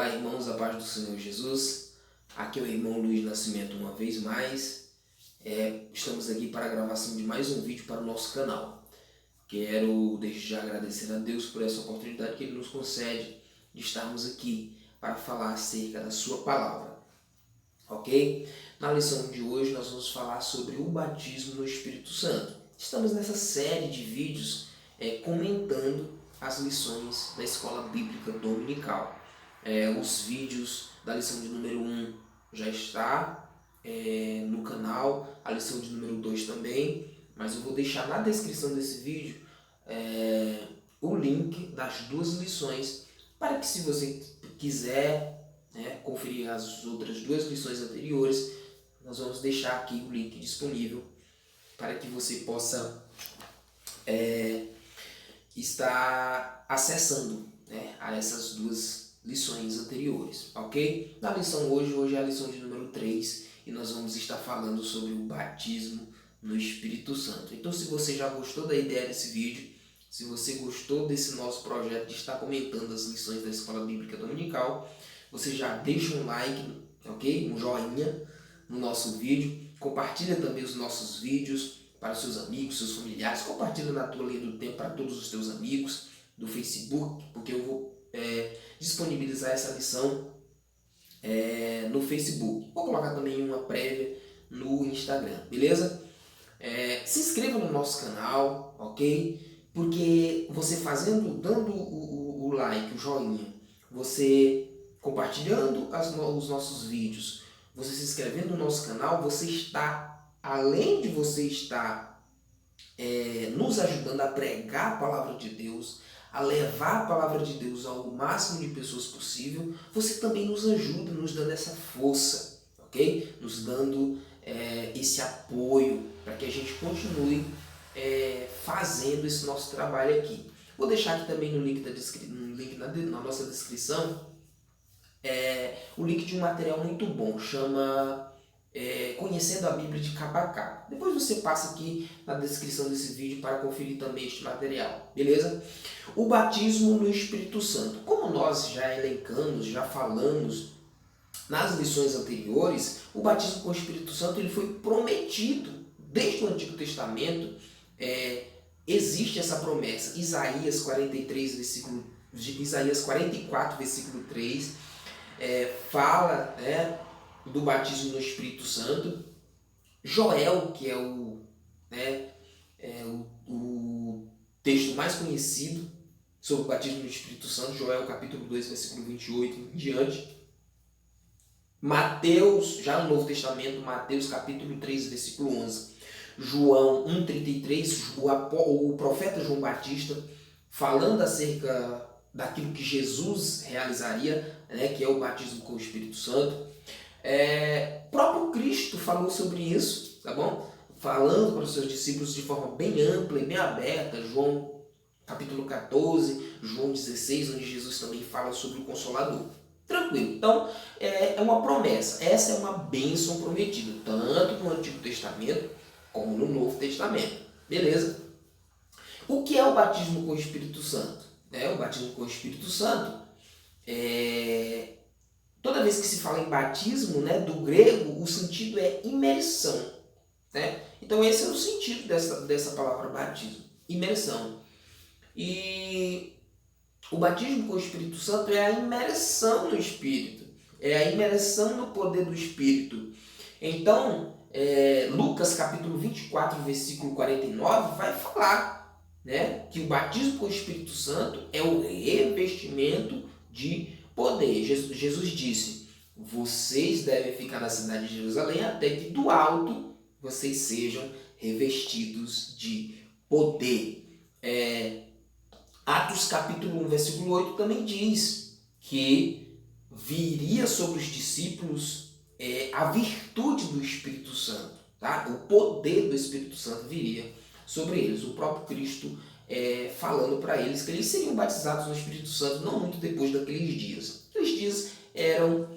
Olá, irmãos, a paz do Senhor Jesus. Aqui é o irmão Luiz Nascimento uma vez mais. Estamos aqui para a gravação de mais um vídeo para o nosso canal. Quero desde já agradecer a Deus por essa oportunidade que Ele nos concede de estarmos aqui para falar acerca da sua palavra. Ok? Na lição de hoje nós vamos falar sobre o batismo no Espírito Santo. Estamos nessa série de vídeos comentando as lições da Escola Bíblica Dominical. Os vídeos da lição de número 1 já está no canal, a lição de número 2 também, mas eu vou deixar na descrição desse vídeo o link das duas lições, para que, se você quiser conferir as outras duas lições anteriores, nós vamos deixar aqui o link disponível para que você possa estar acessando a essas duas lições anteriores, ok? Na lição hoje é a lição de número 3 e nós vamos estar falando sobre o batismo no Espírito Santo. Então, se você já gostou da ideia desse vídeo, se você gostou desse nosso projeto de estar comentando as lições da Escola Bíblica Dominical, você já deixa um like, ok? Um joinha no nosso vídeo, compartilha também os nossos vídeos para os seus amigos, seus familiares, compartilha na tua linha do tempo para todos os teus amigos do Facebook, porque eu vou disponibilizar essa lição no Facebook. Vou colocar também uma prévia no Instagram, beleza? Se inscreva no nosso canal, ok? Porque você dando o like, o joinha, você compartilhando os nossos vídeos, você se inscrevendo no nosso canal, você está, além de você estar nos ajudando a pregar a palavra de Deus, a levar a palavra de Deus ao máximo de pessoas possível, você também nos ajuda, nos dando essa força, ok? Nos dando esse apoio para que a gente continue fazendo esse nosso trabalho aqui. Vou deixar aqui também no link na nossa descrição o link de um material muito bom, chama Conhecendo a Bíblia de Cabo a Cabo. Depois você passa aqui na descrição desse vídeo para conferir também este material, beleza? O batismo no Espírito Santo. Como nós já elencamos, já falamos nas lições anteriores, o batismo com o Espírito Santo ele foi prometido desde o Antigo Testamento. Existe essa promessa. Isaías 44, versículo 3, fala do batismo no Espírito Santo. Joel, que é o texto mais conhecido sobre o batismo no Espírito Santo, Joel capítulo 2, versículo 28 em diante. Mateus, já no Novo Testamento, Mateus capítulo 3, versículo 11. João 1,33, o profeta João Batista, falando acerca daquilo que Jesus realizaria, que é o batismo com o Espírito Santo. O próprio Cristo falou sobre isso, tá bom? Falando para os seus discípulos de forma bem ampla e bem aberta. João capítulo 14, João 16, onde Jesus também fala sobre o Consolador. Tranquilo. Então, é uma promessa. Essa é uma bênção prometida, tanto no Antigo Testamento como no Novo Testamento. Beleza? O que é o batismo com o Espírito Santo? O batismo com o Espírito Santo toda vez que se fala em batismo, do grego, o sentido é imersão. Então esse é o sentido dessa palavra batismo, imersão. E o batismo com o Espírito Santo é a imersão no Espírito, é a imersão no poder do Espírito. Então, Lucas capítulo 24, versículo 49, vai falar que o batismo com o Espírito Santo é o revestimento de poder. Jesus disse: vocês devem ficar na cidade de Jerusalém até que do alto vocês sejam revestidos de poder. Atos capítulo 1, versículo 8 também diz que viria sobre os discípulos a virtude do Espírito Santo, tá? O poder do Espírito Santo viria sobre eles. O próprio Cristo falando para eles que eles seriam batizados no Espírito Santo não muito depois daqueles dias. Aqueles dias eram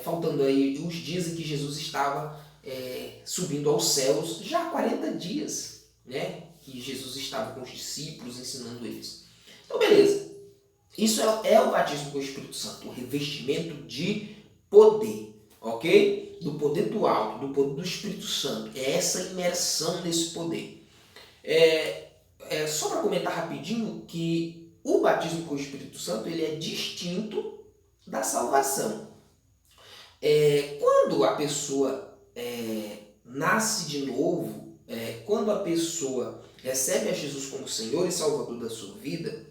faltando aí os dias em que Jesus estava subindo aos céus, já há 40 dias, que Jesus estava com os discípulos ensinando eles. Então, beleza. Isso é o batismo com o Espírito Santo, o revestimento de poder, ok? Do poder do alto, do poder do Espírito Santo. É essa imersão nesse poder. Só para comentar rapidinho que o batismo com o Espírito Santo ele é distinto da salvação. Quando a pessoa nasce de novo, quando a pessoa recebe a Jesus como Senhor e Salvador da sua vida,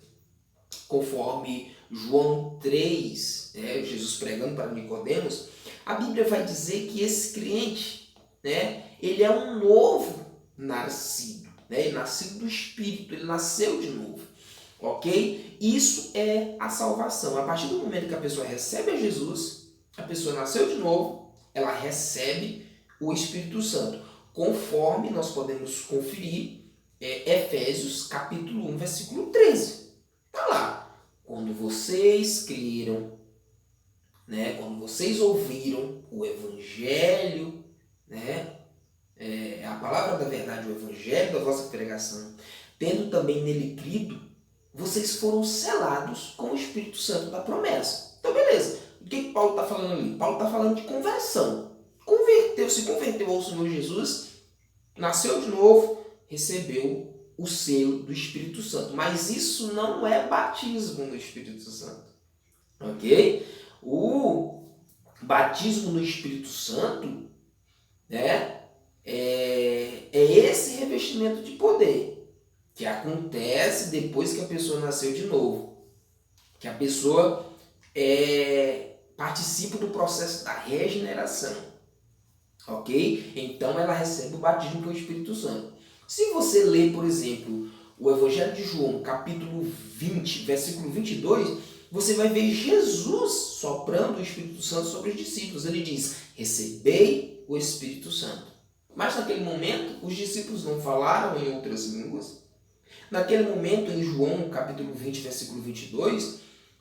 conforme João 3, Jesus pregando para Nicodemos, a Bíblia vai dizer que esse crente, ele é um novo nascido, ele é nascido do Espírito, ele nasceu de novo, ok? Isso é a salvação. A partir do momento que a pessoa recebe a Jesus, a pessoa nasceu de novo, ela recebe o Espírito Santo, conforme nós podemos conferir Efésios capítulo 1, versículo 13. Está lá. Quando vocês creram, quando vocês ouviram o Evangelho, a palavra da verdade, o Evangelho da vossa pregação, tendo também nele crido, vocês foram selados com o Espírito Santo da promessa. Então, beleza. O que Paulo está falando ali? Paulo está falando de conversão. Se converteu ao Senhor Jesus, nasceu de novo, recebeu o selo do Espírito Santo. Mas isso não é batismo no Espírito Santo. Ok? O batismo no Espírito Santo é esse revestimento de poder que acontece depois que a pessoa nasceu de novo. Que a pessoa participa do processo da regeneração. Ok? Então ela recebe o batismo com o Espírito Santo. Se você ler, por exemplo, o Evangelho de João, capítulo 20, versículo 22, você vai ver Jesus soprando o Espírito Santo sobre os discípulos. Ele diz, recebei o Espírito Santo. Mas naquele momento, os discípulos não falaram em outras línguas. Naquele momento, em João, capítulo 20, versículo 22,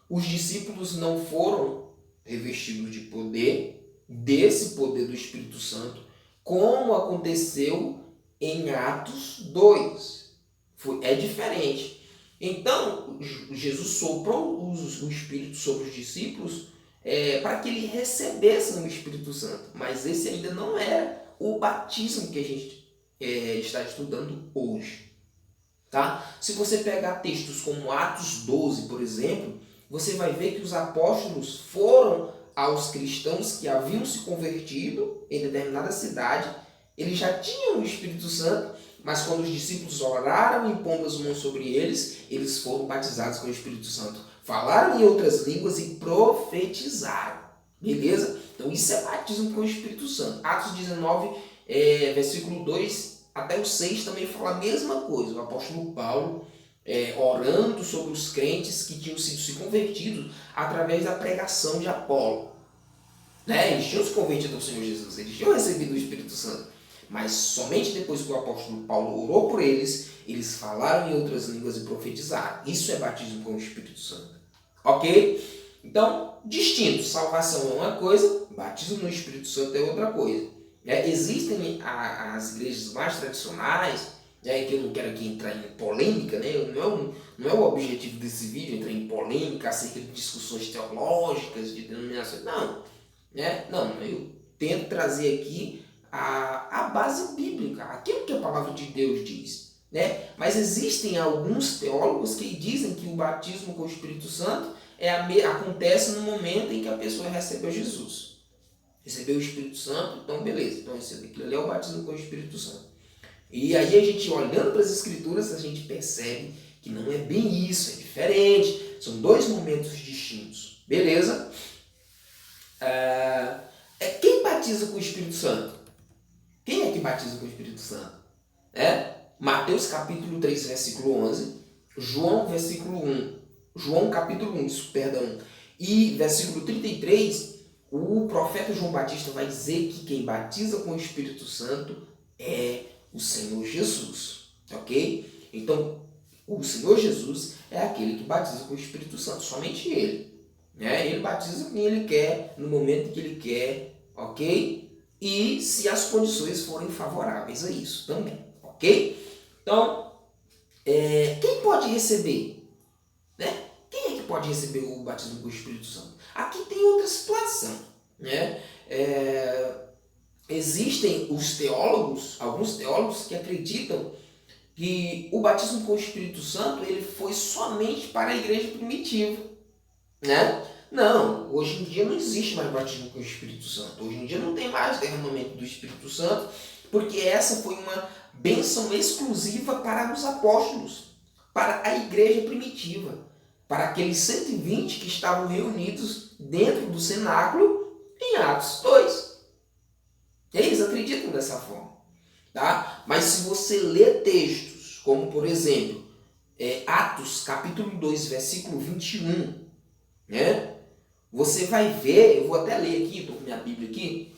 os discípulos não foram revestidos de poder, desse poder do Espírito Santo, como aconteceu em Atos 2. É diferente. Então, Jesus soprou o Espírito sobre os discípulos para que eles recebessem o Espírito Santo. Mas esse ainda não era o batismo que a gente está estudando hoje. Tá? Se você pegar textos como Atos 12, por exemplo, você vai ver que os apóstolos foram aos cristãos que haviam se convertido em determinada cidade. Eles já tinham o Espírito Santo, mas quando os discípulos oraram impondo as mãos sobre eles, eles foram batizados com o Espírito Santo. Falaram em outras línguas e profetizaram. Beleza? Então isso é batismo com o Espírito Santo. Atos 19, versículo 2 até o 6 também fala a mesma coisa. O apóstolo Paulo orando sobre os crentes que tinham sido se convertidos através da pregação de Apolo. Eles tinham se convertido ao Senhor Jesus, eles tinham recebido o Espírito Santo, mas somente depois que o apóstolo Paulo orou por eles, eles falaram em outras línguas e profetizaram. Isso é batismo com o Espírito Santo. Ok? Então, distinto. Salvação é uma coisa, batismo no Espírito Santo é outra coisa. Existem as igrejas mais tradicionais, que eu não quero aqui entrar em polêmica, não é o objetivo desse vídeo entrar em polêmica acerca de discussões teológicas, de denominações, não. Eu tento trazer aqui a base bíblica, aquilo que a palavra de Deus diz. Mas existem alguns teólogos que dizem que o batismo com o Espírito Santo acontece no momento em que a pessoa recebeu Jesus. Recebeu o Espírito Santo, então beleza, então aquilo ali é o batismo com o Espírito Santo. E aí a gente olhando para as Escrituras, a gente percebe que não é bem isso, é diferente, são dois momentos distintos. Beleza? Quem batiza com o Espírito Santo? Quem é que batiza com o Espírito Santo? Mateus capítulo 3, versículo 11, João capítulo 1, e versículo 33, o profeta João Batista vai dizer que quem batiza com o Espírito Santo é o Senhor Jesus, ok? Então, o Senhor Jesus é aquele que batiza com o Espírito Santo, somente Ele. Ele batiza quem Ele quer, no momento que Ele quer, ok? E se as condições forem favoráveis a isso também, ok? Então, quem pode receber? Quem é que pode receber o batismo com o Espírito Santo? Aqui tem outra situação, né? Existem os teólogos, alguns teólogos que acreditam que o batismo com o Espírito Santo ele foi somente para a igreja primitiva, né? Não, hoje em dia não existe mais batismo com o Espírito Santo. Hoje em dia não tem mais derramamento do Espírito Santo, porque essa foi uma bênção exclusiva para os apóstolos, para a igreja primitiva, para aqueles 120 que estavam reunidos dentro do cenáculo em Atos 2. Eles acreditam dessa forma. Tá? Mas se você ler textos, como por exemplo, Atos capítulo 2, versículo 21, né? Você vai ver, eu vou até ler aqui, estou com minha Bíblia aqui,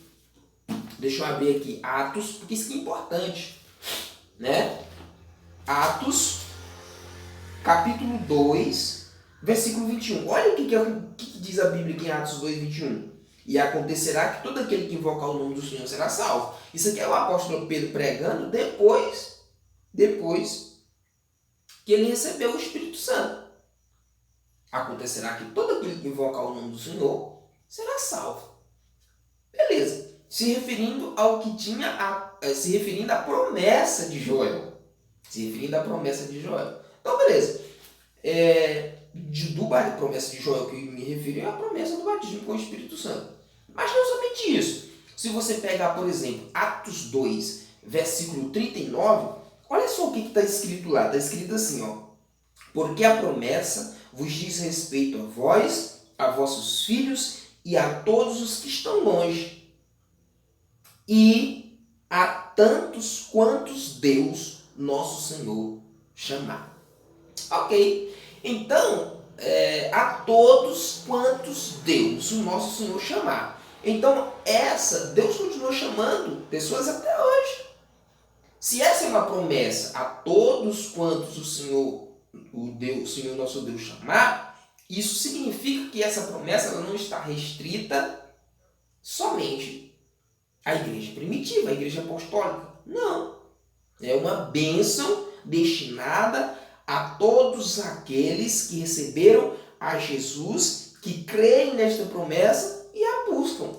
deixa eu abrir aqui Atos, porque isso é importante, né? Atos capítulo 2, versículo 21. Olha o que diz a Bíblia aqui em Atos 2, 21. E acontecerá que todo aquele que invocar o nome do Senhor será salvo. Isso aqui é o apóstolo Pedro pregando depois que ele recebeu o Espírito Santo. Acontecerá que todo aquele que invocar o nome do Senhor será salvo. Beleza. Se referindo ao que tinha, se referindo à promessa de Joel. Então, beleza. Da promessa de Joel que eu me referi é a promessa do batismo com o Espírito Santo. Mas não somente isso. Se você pegar, por exemplo, Atos 2, versículo 39, olha só o que está escrito lá. Está escrito assim, ó. Porque a promessa vos diz respeito a vós, a vossos filhos e a todos os que estão longe, e a tantos quantos Deus, nosso Senhor, chamar. Ok? Então, a todos quantos Deus, o nosso Senhor, chamar. Então, Deus continuou chamando pessoas até hoje. Se essa é uma promessa a todos quantos o Senhor nosso Deus chamar, isso significa que essa promessa ela não está restrita somente à igreja primitiva, à igreja apostólica. Não. É uma bênção destinada a todos aqueles que receberam a Jesus, que creem nesta promessa e a buscam.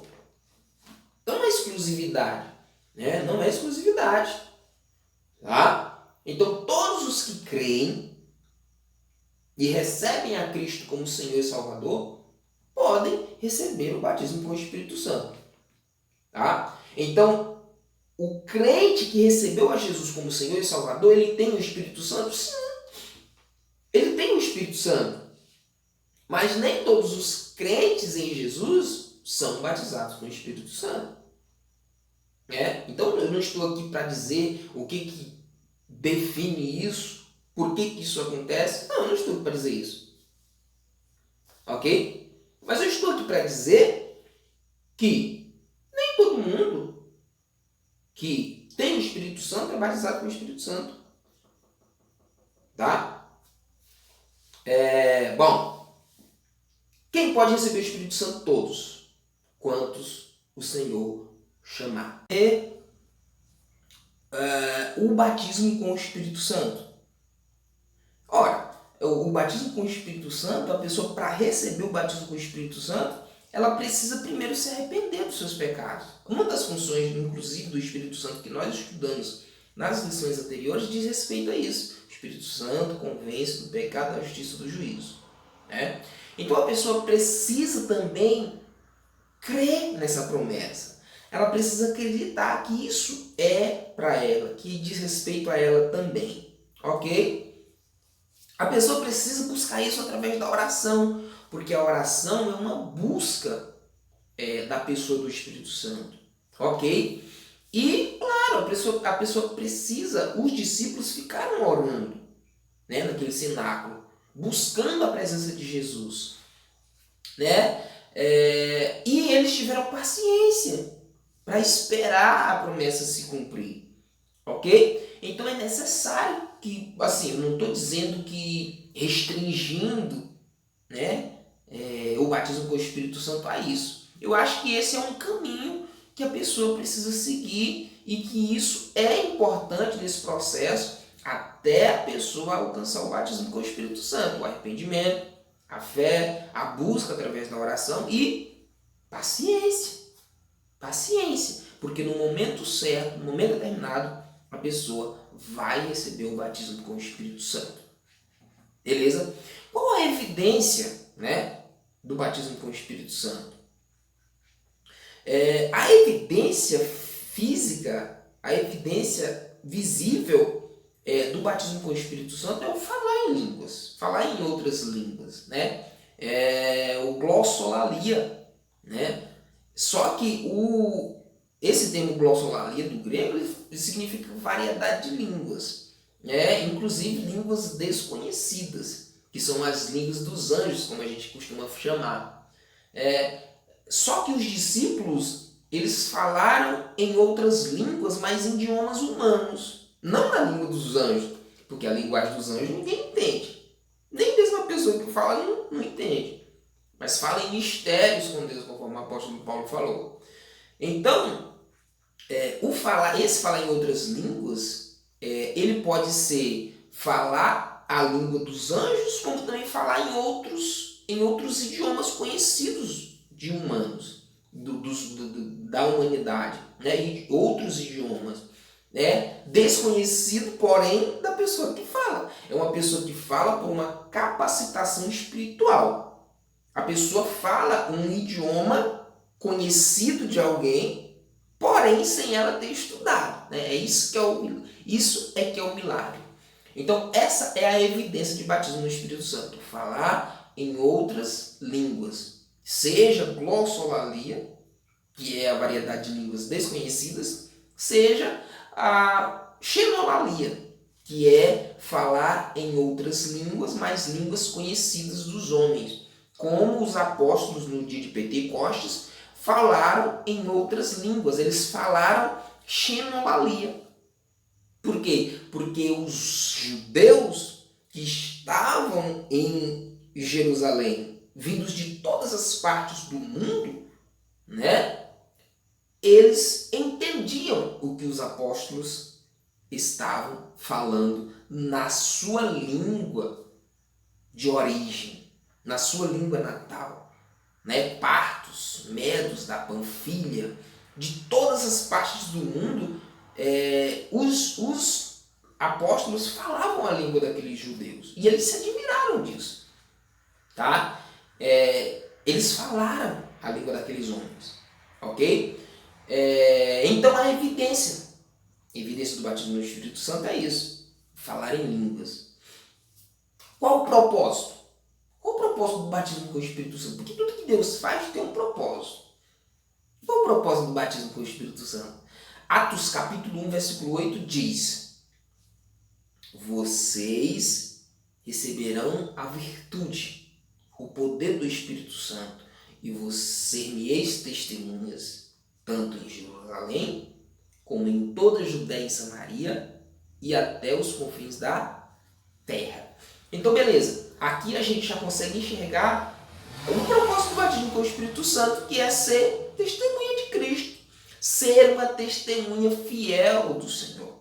Não é exclusividade. Né? Não é exclusividade. Tá? Então, todos os que creem e recebem a Cristo como Senhor e Salvador podem receber o batismo com o Espírito Santo. Tá? Então, o crente que recebeu a Jesus como Senhor e Salvador, ele tem o Espírito Santo? Sim. Ele tem o Espírito Santo. Mas nem todos os crentes em Jesus são batizados com o Espírito Santo. Então, eu não estou aqui para dizer o que define isso, por que isso acontece. Não, eu não estou aqui para dizer isso. Ok? Mas eu estou aqui para dizer que nem todo mundo que tem o Espírito Santo é batizado com o Espírito Santo. Tá? Bom, quem pode receber o Espírito Santo? Todos, quantos o Senhor chamar. O batismo com o Espírito Santo. Ora, o batismo com o Espírito Santo, a pessoa, para receber o batismo com o Espírito Santo, ela precisa primeiro se arrepender dos seus pecados. Uma das funções, inclusive, do Espírito Santo que nós estudamos nas lições anteriores diz respeito a isso. O Espírito Santo convence do pecado, da justiça e do juízo. Né? Então a pessoa precisa também crer nessa promessa. Ela precisa acreditar que isso é para ela, que diz respeito a ela também. Ok? A pessoa precisa buscar isso através da oração, porque a oração é uma busca da pessoa do Espírito Santo. Ok? E, claro, a pessoa precisa, os discípulos ficaram orando, né, naquele cenáculo, buscando a presença de Jesus. Né? E eles tiveram paciência para esperar a promessa se cumprir. Ok? Então é necessário que, assim, eu não estou dizendo que restringindo, né, o batismo com o Espírito Santo a isso. Eu acho que esse é um caminho que a pessoa precisa seguir e que isso é importante nesse processo até a pessoa alcançar o batismo com o Espírito Santo, o arrependimento, A fé, a busca através da oração e paciência. Paciência. Porque no momento certo, no momento determinado, a pessoa vai receber o batismo com o Espírito Santo. Beleza? Qual a evidência, né, do batismo com o Espírito Santo? A evidência física, a evidência visível do batismo com o Espírito Santo é o falar em línguas, falar em outras línguas, né? O glossolalia, né? Só que esse termo glossolalia do grego ele significa variedade de línguas, né? Inclusive línguas desconhecidas, que são as línguas dos anjos, como a gente costuma chamar. Só que os discípulos, eles falaram em outras línguas, mas em idiomas humanos, não na língua dos anjos, porque a linguagem dos anjos ninguém entende. Nem mesmo a pessoa que fala não entende. Mas fala em mistérios com Deus, conforme o apóstolo Paulo falou. Então, esse falar em outras línguas, ele pode ser falar a língua dos anjos, como também falar em outros idiomas conhecidos de humanos, da humanidade, né? E outros idiomas, né? Desconhecido, porém, da pessoa que fala. É uma pessoa que fala por uma capacitação espiritual. A pessoa fala um idioma conhecido de alguém, porém sem ela ter estudado, né? Isso é que é o milagre. Então, essa é a evidência de batismo no Espírito Santo. Falar em outras línguas. Seja glossolalia, que é a variedade de línguas desconhecidas, seja a xenolalia, que é falar em outras línguas, mas línguas conhecidas dos homens. Como os apóstolos no dia de Pentecostes falaram em outras línguas. Eles falaram xenolalia. Por quê? Porque os judeus que estavam em Jerusalém, vindos de todas as partes do mundo, né? Eles entendiam o que os apóstolos estavam falando na sua língua de origem, na sua língua natal, né? Partos, medos da Panfilha, de todas as partes do mundo, os apóstolos falavam a língua daqueles judeus e eles se admiraram disso, tá? Eles falaram a língua daqueles homens, ok? Então a evidência do batismo no Espírito Santo é isso, falar em línguas. Qual o propósito? Qual o propósito do batismo com o Espírito Santo? Porque tudo que Deus faz tem um propósito. Qual o propósito do batismo com o Espírito Santo? Atos capítulo 1, versículo 8 diz: vocês receberão a virtude, o poder do Espírito Santo, e vocês me eis testemunhas, tanto em Jerusalém, como em toda a Judéia e Samaria, e até os confins da terra. Então, beleza. Aqui a gente já consegue enxergar o propósito do batismo com o Espírito Santo, que é ser testemunha de Cristo. Ser uma testemunha fiel do Senhor.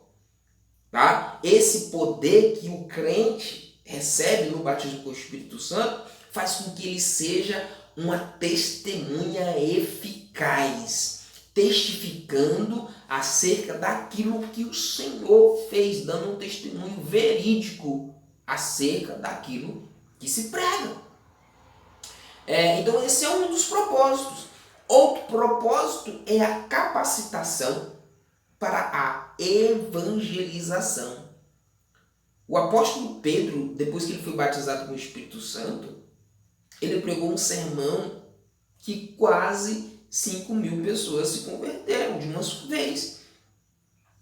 Tá? Esse poder que o crente recebe no batismo com o Espírito Santo faz com que ele seja uma testemunha eficaz, testificando acerca daquilo que o Senhor fez, dando um testemunho verídico acerca daquilo que se prega. Então esse é um dos propósitos. Outro propósito é a capacitação para a evangelização. O apóstolo Pedro, depois que ele foi batizado com o Espírito Santo, ele pregou um sermão que quase 5.000 pessoas se converteram de uma vez.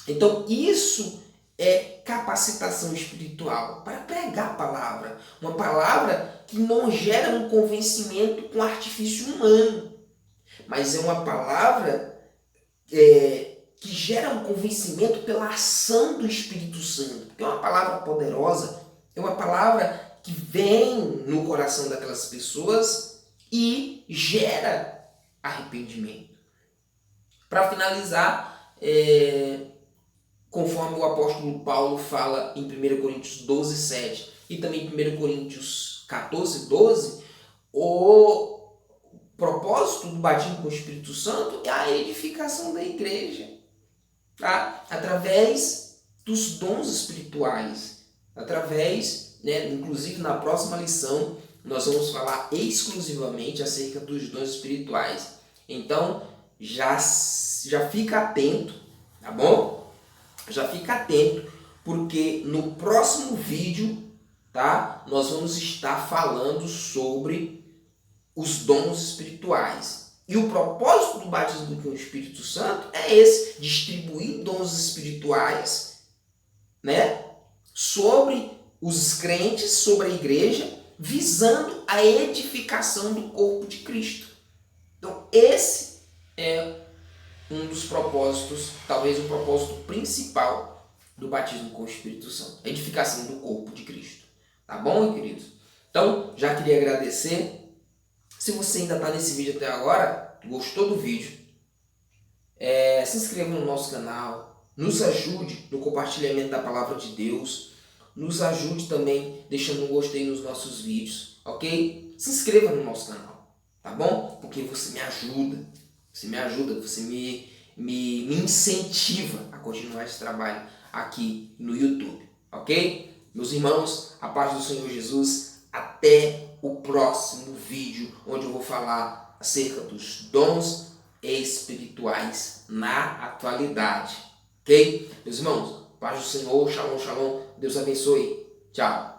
Então isso é capacitação espiritual para pregar a palavra. Uma palavra que não gera um convencimento com artifício humano, mas é uma palavra que gera um convencimento pela ação do Espírito Santo. Porque é uma palavra poderosa, é uma palavra que vem no coração daquelas pessoas e gera arrependimento. Para finalizar, conforme o apóstolo Paulo fala em 1 Coríntios 12, 7 e também em 1 Coríntios 14, 12, o propósito do batismo com o Espírito Santo é a edificação da igreja, tá? Através dos dons espirituais, através, inclusive na próxima lição, nós vamos falar exclusivamente acerca dos dons espirituais. Então, já fica atento, tá bom? Já fica atento, porque no próximo vídeo, tá? Nós vamos estar falando sobre os dons espirituais. E o propósito do batismo com o Espírito Santo é esse, distribuir dons espirituais, sobre os crentes, sobre a igreja, visando a edificação do corpo de Cristo. Então, esse é um dos propósitos, talvez o propósito principal do batismo com o Espírito Santo, a edificação do corpo de Cristo. Tá bom, queridos? Então, já queria agradecer. Se você ainda está nesse vídeo até agora, gostou do vídeo, se inscreva no nosso canal, nos ajude no compartilhamento da Palavra de Deus, nos ajude também deixando um gostei nos nossos vídeos, ok? Se inscreva no nosso canal, tá bom? Porque você me ajuda, você me incentiva a continuar esse trabalho aqui no YouTube, ok? Meus irmãos, a paz do Senhor Jesus, até o próximo vídeo, onde eu vou falar acerca dos dons espirituais na atualidade, ok? Meus irmãos, paz do Senhor, shalom, shalom, Deus abençoe, tchau.